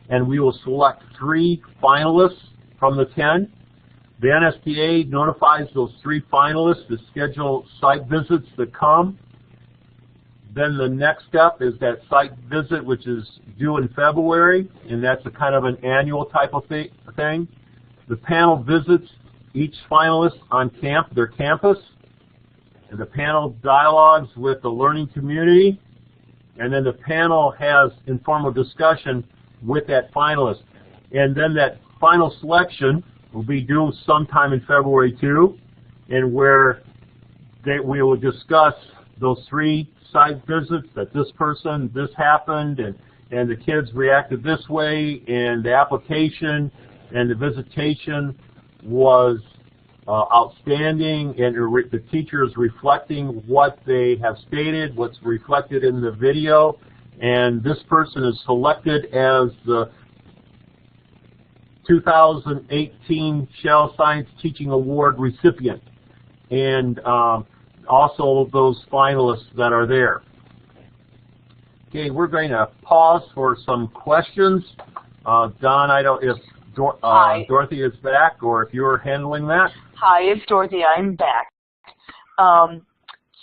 and we will select 3 finalists from the 10. The NSTA notifies those 3 finalists to schedule site visits that come. Then the next step is that site visit, which is due in February, and that's a kind of an annual type of thing. The panel visits each finalist on their campus, and the panel dialogues with the learning community, and then the panel has informal discussion with that finalist. And then that final selection will be due sometime in February too, and where we will discuss those 3 site visits, that this happened, and the kids reacted this way, and the application and the visitation was outstanding, and the teacher is reflecting what they have stated, what's reflected in the video, and this person is selected as the 2018 Shell Science Teaching Award recipient, and also those finalists that are there. Okay, we're going to pause for some questions. Don, I don't if Dorothy is back, or if you're handling that. Hi, it's Dorothy. I'm back.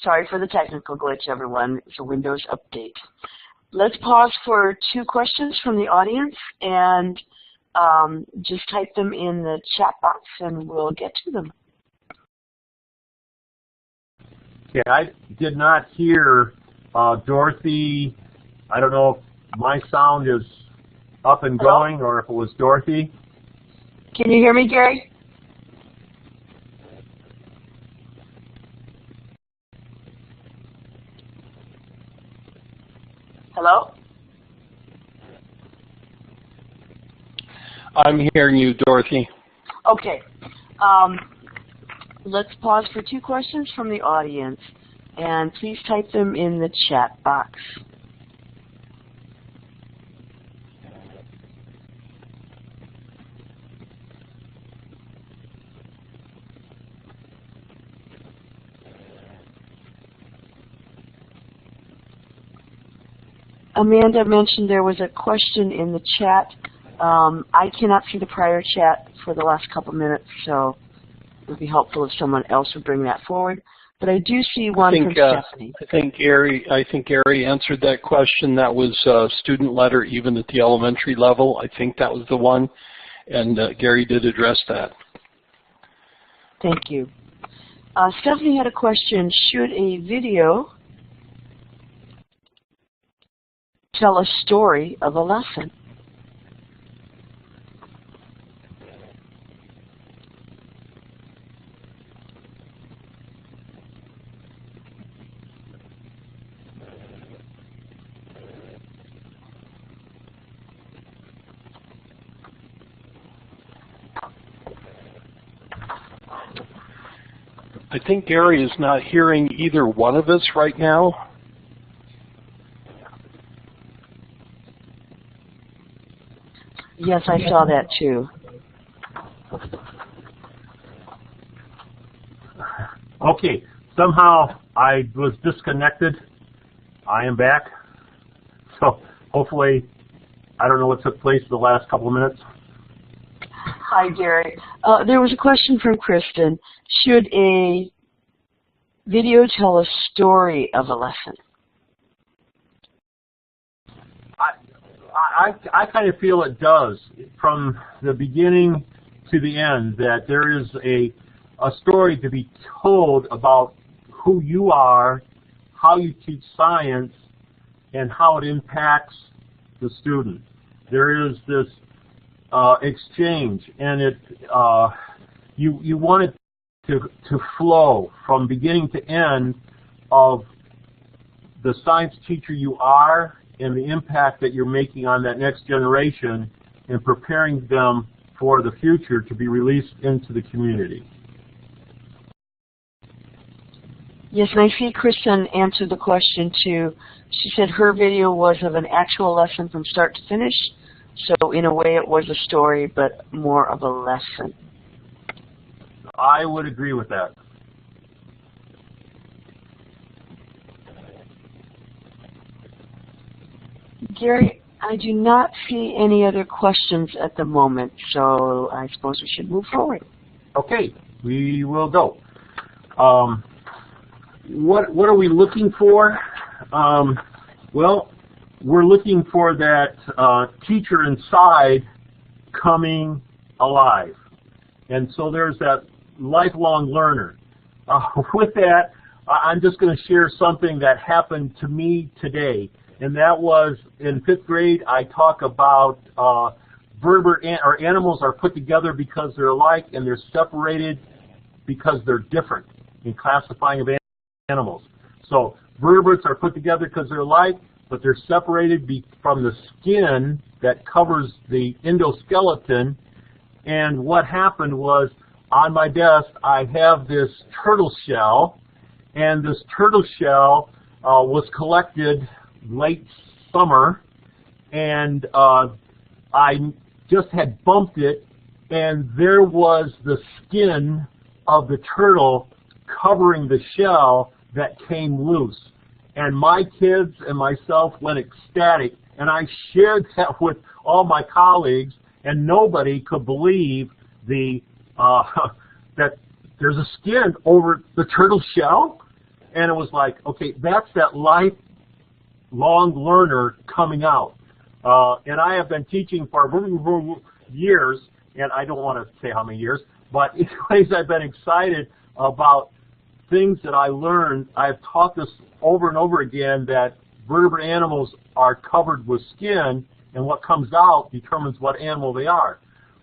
Sorry for the technical glitch, everyone. It's a Windows update. Let's pause for 2 questions from the audience, and just type them in the chat box, and we'll get to them. Okay, I did not hear Dorothy. I don't know if my sound is up and going, or if it was Dorothy. Can you hear me, Gary? Hello? I'm hearing you, Dorothy. Okay. Let's pause for 2 questions from the audience. and please type them in the chat box. Amanda mentioned there was a question in the chat. I cannot see the prior chat for the last couple minutes, so it would be helpful if someone else would bring that forward. But I do see one from Stephanie. I think Gary answered that question. That was student letter even at the elementary level. I think that was the one, and Gary did address that. Thank you. Stephanie had a question. Should a video tell a story of a lesson? I think Gary is not hearing either one of us right now. Yes, I saw that too. Okay, somehow I was disconnected. I am back. So hopefully, I don't know what took place the last couple of minutes. Hi, Gary. There was a question from Kristen. Should a video tell a story of a lesson? I kind of feel it does, from the beginning to the end, that there is a story to be told about who you are, how you teach science, and how it impacts the student. There is this exchange, and you want it to flow from beginning to end of the science teacher you are and the impact that you're making on that next generation and preparing them for the future to be released into the community. Yes, and I see Kristen answered the question too. She said her video was of an actual lesson from start to finish, so in a way it was a story, but more of a lesson. I would agree with that. Gary, I do not see any other questions at the moment, so I suppose we should move forward. Okay, we will go. What are we looking for? Well, we're looking for that teacher inside coming alive. And so there's that lifelong learner. With that, I'm just going to share something that happened to me today. And that was in 5th grade. I talk about animals are put together because they're alike, and they're separated because they're different in classifying of animals. So vertebrates are put together because they're alike, but they're separated from the skin that covers the endoskeleton. And what happened was, on my desk, I have this turtle shell, and this turtle shell was collected late summer, and I just had bumped it, and there was the skin of the turtle covering the shell that came loose. And my kids and myself went ecstatic, and I shared that with all my colleagues, and nobody could believe that there's a skin over the turtle shell. And it was like, okay, that's that lifelong learner coming out. And I have been teaching for years, and I don't want to say how many years, but anyways, I've been excited about things that I learned. I've taught this over and over again, that vertebrate animals are covered with skin, and what comes out determines what animal they are.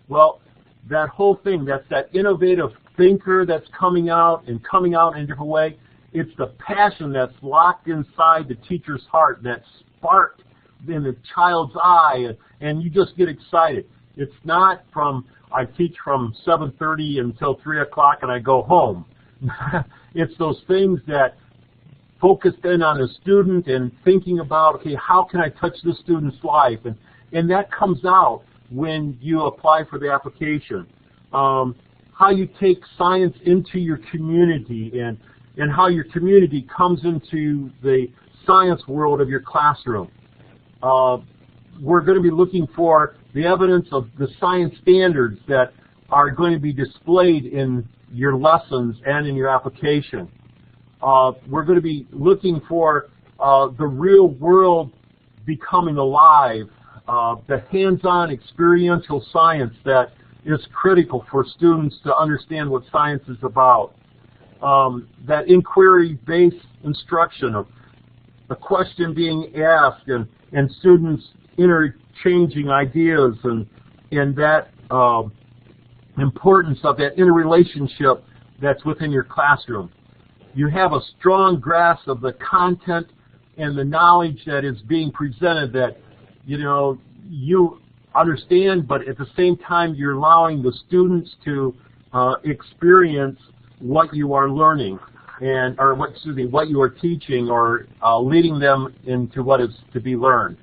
Well, that whole thing, that's that innovative thinker that's coming out in a different way. It's the passion that's locked inside the teacher's heart, that spark in the child's eye, and you just get excited. It's not from, I teach from 7:30 until 3 o'clock and I go home. It's those things that focused in on a student and thinking about, okay, how can I touch this student's life? And that comes out when you apply for the application. How you take science into your community and how your community comes into the science world of your classroom. We're going to be looking for the evidence of the science standards that are going to be displayed in your lessons and in your application. We're going to be looking for the real world becoming alive, the hands-on experiential science that is critical for students to understand what science is about. That inquiry-based instruction of a question being asked and students interchanging ideas and that importance of that interrelationship that's within your classroom. You have a strong grasp of the content and the knowledge that is being presented that, you understand, but at the same time you're allowing the students to experience what you are learning what you are teaching or leading them into what is to be learned.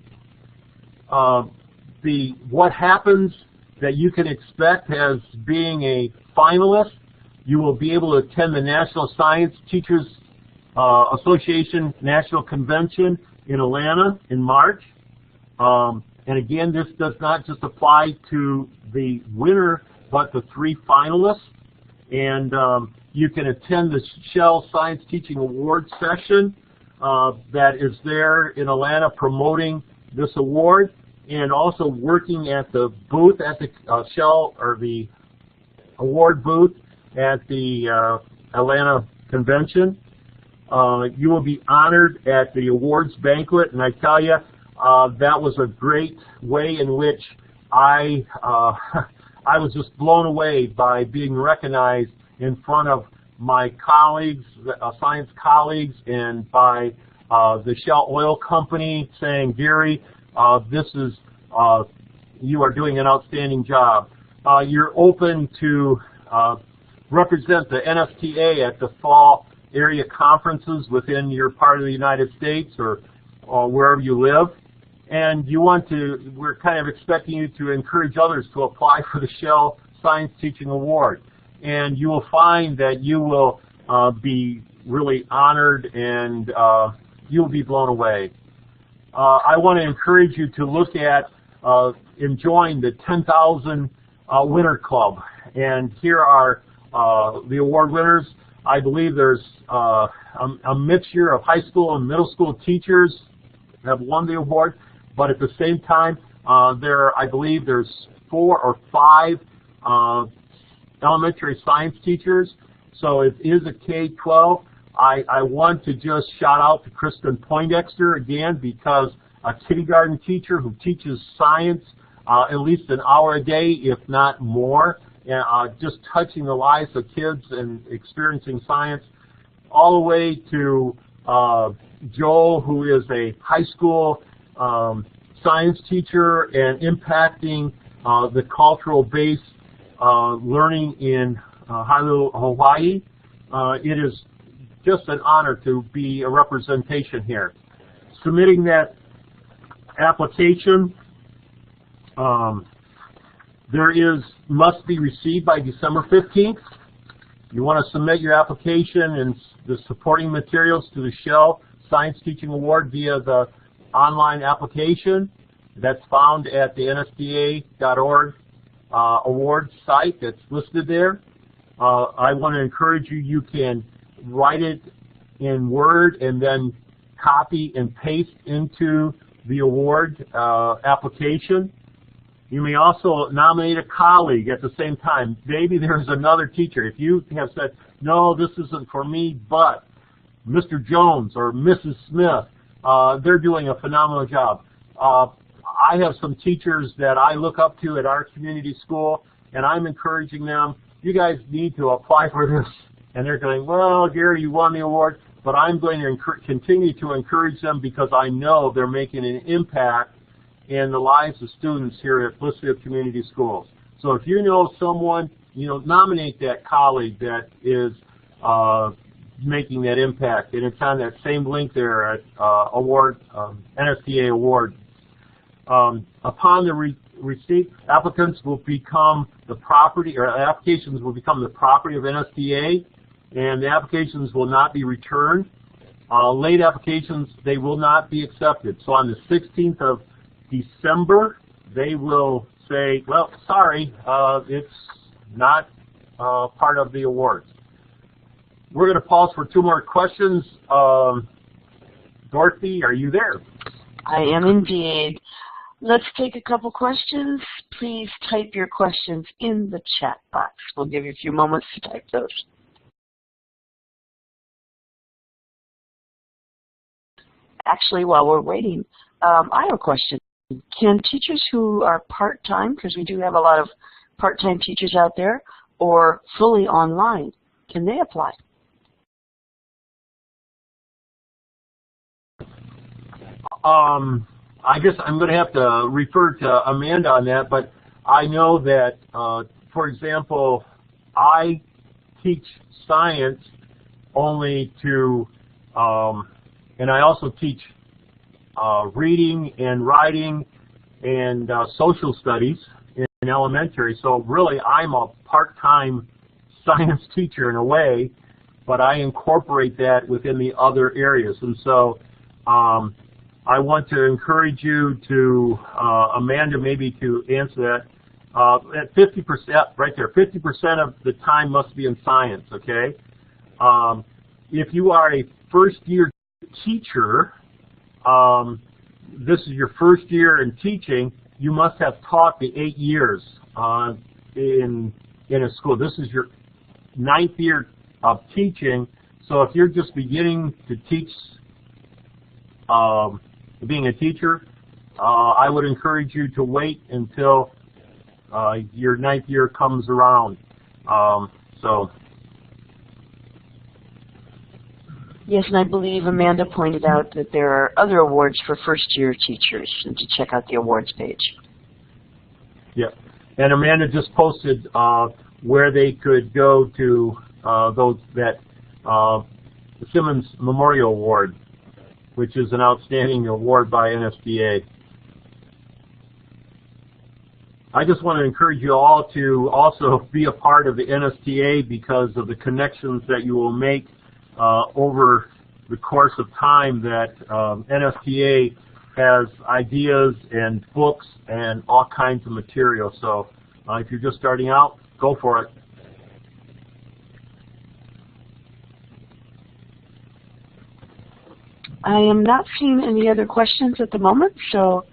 What happens that you can expect as being a finalist, you will be able to attend the National Science Teachers Association National Convention in Atlanta in March. And again, this does not just apply to the winner, but the 3 finalists. And you can attend the Shell Science Teaching Award session that is there in Atlanta promoting this award, and also working at the booth at the Shell, or the award booth at the Atlanta Convention. You will be honored at the awards banquet, and I tell you, that was a great way in which I was just blown away by being recognized in front of my colleagues, science colleagues, and by the Shell Oil Company saying, Gary, you are doing an outstanding job. You're open to represent the NSTA at the fall area conferences within your part of the United States or wherever you live. And we're kind of expecting you to encourage others to apply for the Shell Science Teaching Award. And you will find that you will be really honored and you'll be blown away. I want to encourage you to look at and join the 10,000 Winner Club. And here are the award winners. I believe there's a mixture of high school and middle school teachers have won the award. But at the same time, I believe there's 4 or 5 elementary science teachers. So it is a K-12. I want to just shout out to Kristen Poindexter again, because a kindergarten teacher who teaches science at least an hour a day, if not more, just touching the lives of kids and experiencing science, all the way to Joel, who is a high school science teacher and impacting the cultural-based learning in Honolulu, Hawaii. It is just an honor to be a representation here. Submitting that application must be received by December 15th. You want to submit your application and the supporting materials to the Shell Science Teaching Award via the online application. That's found at the nsda.org award site that's listed there. I want to encourage you, you can write it in Word and then copy and paste into the award application. You may also nominate a colleague at the same time. Maybe there's another teacher. If you have said, no, this isn't for me, but Mr. Jones or Mrs. Smith, they're doing a phenomenal job. I have some teachers that I look up to at our community school, and I'm encouraging them, you guys need to apply for this. And they're going, well, Gary, you won the award, but I'm going to continue to encourage them because I know they're making an impact in the lives of students here at Blissfield Community Schools. So if you know someone, nominate that colleague that is making that impact. And it's on that same link there at NSTA award. Upon the receipt, applicants will become the property, or applications will become the property of NSTA, and the applications will not be returned. Late applications, they will not be accepted. So on the 16th of December, they will say, well, sorry, it's not part of the awards. We're going to pause for 2 more questions. Dorothy, are you there? I am indeed. Let's take a couple questions. Please type your questions in the chat box. We'll give you a few moments to type those. Actually, while we're waiting, I have a question. Can teachers who are part-time, because we do have a lot of part-time teachers out there, or fully online, can they apply? I guess I'm going to have to refer to Amanda on that, but I know that, for example, I teach science only to, and I also teach reading and writing and social studies in elementary, so really I'm a part-time science teacher in a way, but I incorporate that within the other areas. And so I want to encourage you to, Amanda, maybe to answer that. At 50%, right there, 50% of the time must be in science, okay? If you are a first-year teacher, this is your first year in teaching, you must have taught the 8 years in a school. This is your 9th year of teaching, so if you're just beginning to teach, being a teacher, I would encourage you to wait until your 9th year comes around. Yes, and I believe Amanda pointed out that there are other awards for first-year teachers, and to check out the awards page. Yeah, and Amanda just posted where they could go to the Simmons Memorial Award, which is an outstanding award by NSTA. I just want to encourage you all to also be a part of the NSTA because of the connections that you will make over the course of time that NSTA has ideas and books and all kinds of material. So if you're just starting out, go for it. I am not seeing any other questions at the moment, so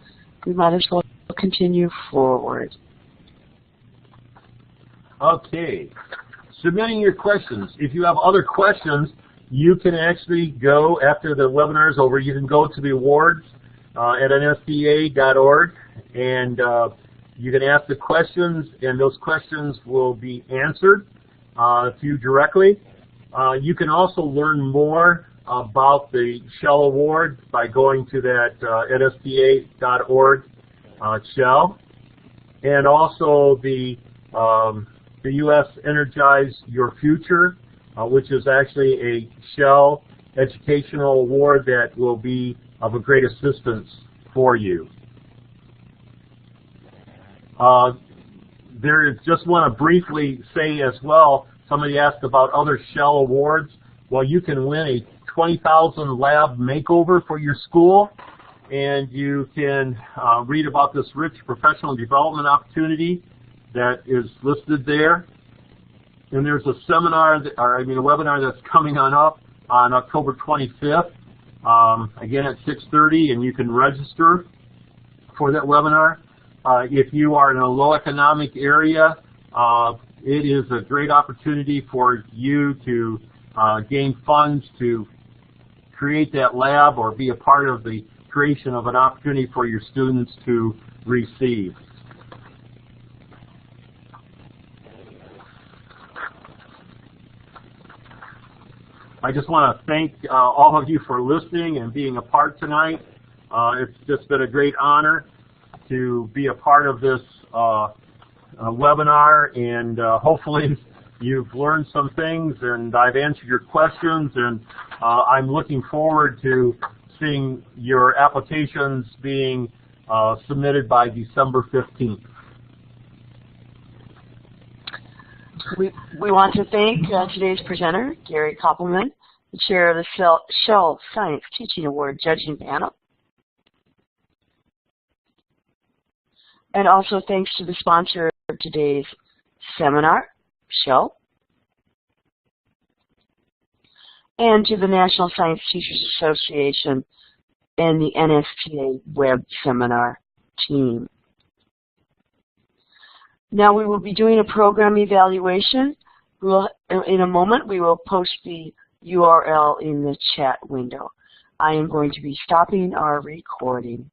we might as well continue forward. Okay. Submitting your questions. If you have other questions, you can actually go, after the webinar is over, you can go to the awards at nsda.org, and you can ask the questions, and those questions will be answered to you directly. You can also learn more about the Shell Award by going to that nsda.org Shell, and also the U.S. Energize Your Future, which is actually a Shell Educational Award that will be of a great assistance for you. Just want to briefly say as well, somebody asked about other Shell Awards. Well, you can win a 20,000 lab makeover for your school, and you can read about this rich professional development opportunity that is listed there. And there's a seminar, a webinar that's coming on up on October 25th, again at 6:30, and you can register for that webinar. If you are in a low economic area, it is a great opportunity for you to gain funds to create that lab or be a part of the creation of an opportunity for your students to receive. I just want to thank all of you for listening and being a part tonight. It's just been a great honor to be a part of this webinar, and hopefully you've learned some things, and I've answered your questions, and I'm looking forward to seeing your applications being submitted by December 15th. We want to thank today's presenter, Gary Koppelman, the chair of the Shell Science Teaching Award judging panel. And also thanks to the sponsor of today's seminar, Shell, and to the National Science Teachers Association and the NSTA Web Seminar team. Now we will be doing a program evaluation. In a moment, we will post the URL in the chat window. I am going to be stopping our recording.